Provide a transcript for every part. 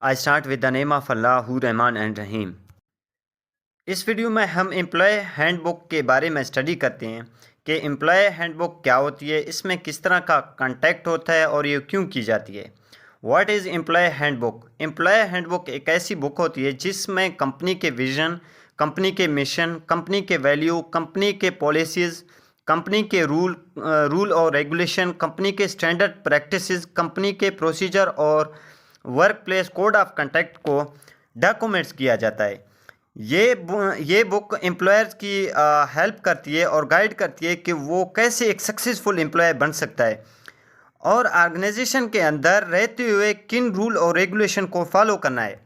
I start with the name of Allah, who Rahman and Rahim। इस video में हम employ handbook के बारे में स्टडी करते हैं कि एम्प्लॉय हैंडबुक क्या होती है, इसमें किस तरह का कंटेक्ट होता है और ये क्यों की जाती है। What is employ handbook? Employ handbook एक ऐसी बुक होती है जिसमें कंपनी के विजन, कंपनी के मिशन, कंपनी के वैल्यू, कंपनी के पॉलिसीज़, कंपनी के रूल और रेगुलेशन, कंपनी के स्टैंडर्ड प्रैक्टिसेस, कंपनी के प्रोसीजर और work place code of conduct को डॉक्यूमेंट्स किया जाता है। ये बुक एम्प्लॉयर्स की हेल्प करती है और गाइड करती है कि वो कैसे एक सक्सेसफुल एम्प्लॉय बन सकता है और ऑर्गेनाइजेशन के अंदर रहते हुए किन रूल और रेगुलेशन को फॉलो करना है।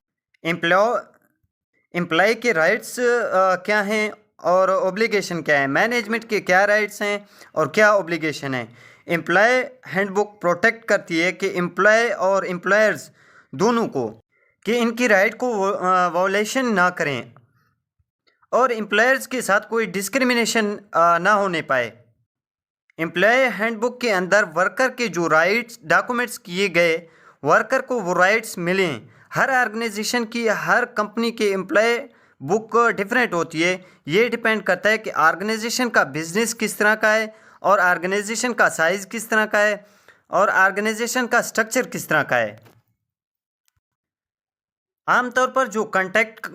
एम्प्लॉय के राइट्स क्या हैं और ऑब्लिगेशन क्या है, मैनेजमेंट के क्या राइट्स हैं और क्या ऑब्लिगेशन है। एम्प्लॉय हैंडबुक प्रोटेक्ट करती है कि एम्प्लॉय और एम्प्लॉयर्स दोनों को कि इनकी राइट को वायलेशन ना करें और एम्प्लॉयर्स के साथ कोई डिस्क्रिमिनेशन ना होने पाए। एम्प्लॉय हैंडबुक के अंदर वर्कर के जो राइट्स डॉक्यूमेंट्स किए गए, वर्कर को वो राइट्स मिलें। हर ऑर्गेनाइजेशन की, हर कंपनी के एम्प्लॉय बुक डिफरेंट होती है। ये डिपेंड करता है कि ऑर्गेनाइजेशन का बिजनेस किस तरह का है और ऑर्गेनाइजेशन का साइज़ किस तरह का है और ऑर्गेनाइजेशन का स्ट्रक्चर किस तरह का है। आमतौर पर जो कंटेक्ट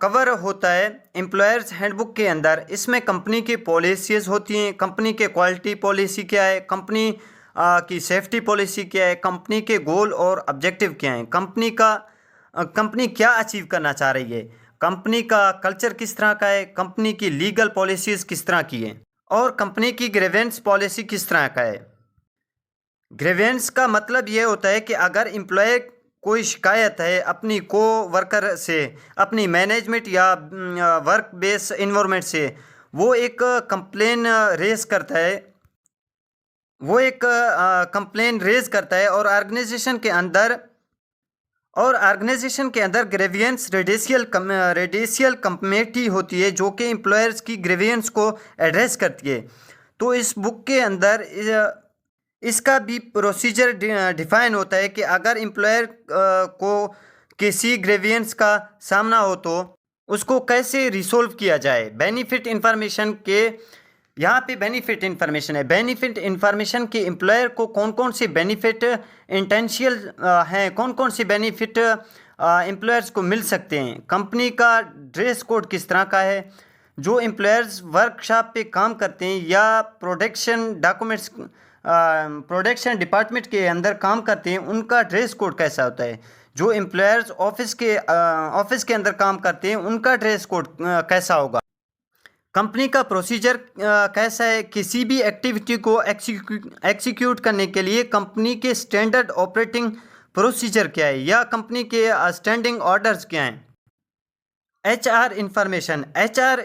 कवर होता है एम्प्लॉयर्स हैंडबुक के अंदर, इसमें कंपनी की पॉलिसीज़ होती हैं। कंपनी के क्वालिटी पॉलिसी क्या है, कंपनी की सेफ्टी पॉलिसी क्या है, कंपनी के गोल और ऑब्जेक्टिव क्या हैं, कंपनी क्या अचीव करना चाह रही है, कंपनी का कल्चर किस तरह का है, कंपनी की लीगल पॉलिसीज़ किस तरह की हैं और कंपनी की ग्रीवेंस पॉलिसी किस तरह का है। ग्रीवेंस का मतलब ये होता है कि अगर एम्प्लॉय कोई शिकायत है अपनी को वर्कर से, अपनी मैनेजमेंट या वर्क बेस इन्वायरमेंट से, वो एक कंप्लेन रेज करता है, और ऑर्गेनाइजेशन के अंदर ग्रीवेंस रेडिशियल कमेटी होती है जो कि एम्प्लॉयर्स की ग्रीवेंस को एड्रेस करती है। तो इस बुक के अंदर इसका भी प्रोसीजर डिफाइन होता है कि अगर एम्प्लॉयर को किसी ग्रीवेंस का सामना हो तो उसको कैसे रिसोल्व किया जाए। बेनिफिट इन्फॉर्मेशन के यहाँ पे बेनिफिट इन्फॉर्मेशन है। बेनिफिट इन्फॉर्मेशन के एम्प्लॉयर को कौन कौन से बेनिफिट इंटेंशियल हैं, कौन कौन से बेनिफिट एम्प्लॉयर्स को मिल सकते हैं, कंपनी का ड्रेस कोड किस तरह का है, जो एम्प्लॉयर्स वर्कशॉप पे काम करते हैं या प्रोडक्शन डिपार्टमेंट के अंदर काम करते हैं उनका ड्रेस कोड कैसा होता है, जो एम्प्लॉयर्स ऑफिस के अंदर काम करते हैं उनका ड्रेस कोड कैसा होगा, कंपनी का प्रोसीजर कैसा है, किसी भी एक्टिविटी को एक्सिक्यूट करने के लिए कंपनी के स्टैंडर्ड ऑपरेटिंग प्रोसीजर क्या है या कंपनी के स्टैंडिंग ऑर्डर्स क्या हैं। HR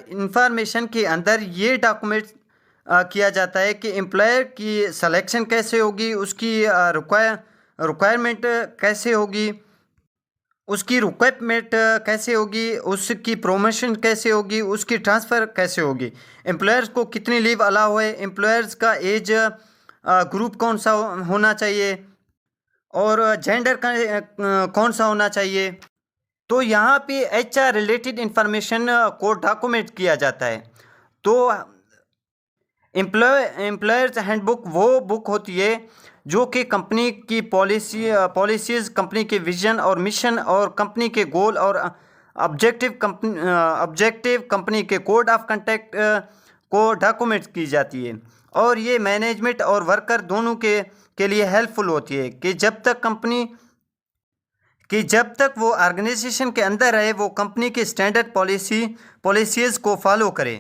इंफॉर्मेशन के अंदर ये डॉक्यूमेंट किया जाता है कि एम्प्लॉयर की सिलेक्शन कैसे होगी, उसकी रिक्वायरमेंट कैसे होगी, उसकी रिक्वायरमेंट कैसे होगी, उसकी प्रमोशन कैसे होगी, उसकी ट्रांसफ़र कैसे होगी, एम्प्लॉयर्स को कितनी लीव अलाउ है, एम्प्लॉयर्स का एज ग्रुप कौन सा होना चाहिए और जेंडर कौन सा होना चाहिए। तो यहाँ पे HR रिलेटेड इंफॉर्मेशन को डॉक्यूमेंट किया जाता है। तो एम्प्लॉयर्स हैंडबुक वो बुक होती है जो कि कंपनी की पॉलिसीज़, कंपनी के विजन और मिशन और कंपनी के गोल और ऑब्जेक्टिव, कंपनी के कोड ऑफ कंडक्ट को डॉक्यूमेंट की जाती है। और ये मैनेजमेंट और वर्कर दोनों के लिए हेल्पफुल होती है कि जब तक वो ऑर्गेनाइजेशन के अंदर रहे वो कंपनी के स्टैंडर्ड पॉलिसीज़ को फॉलो करे।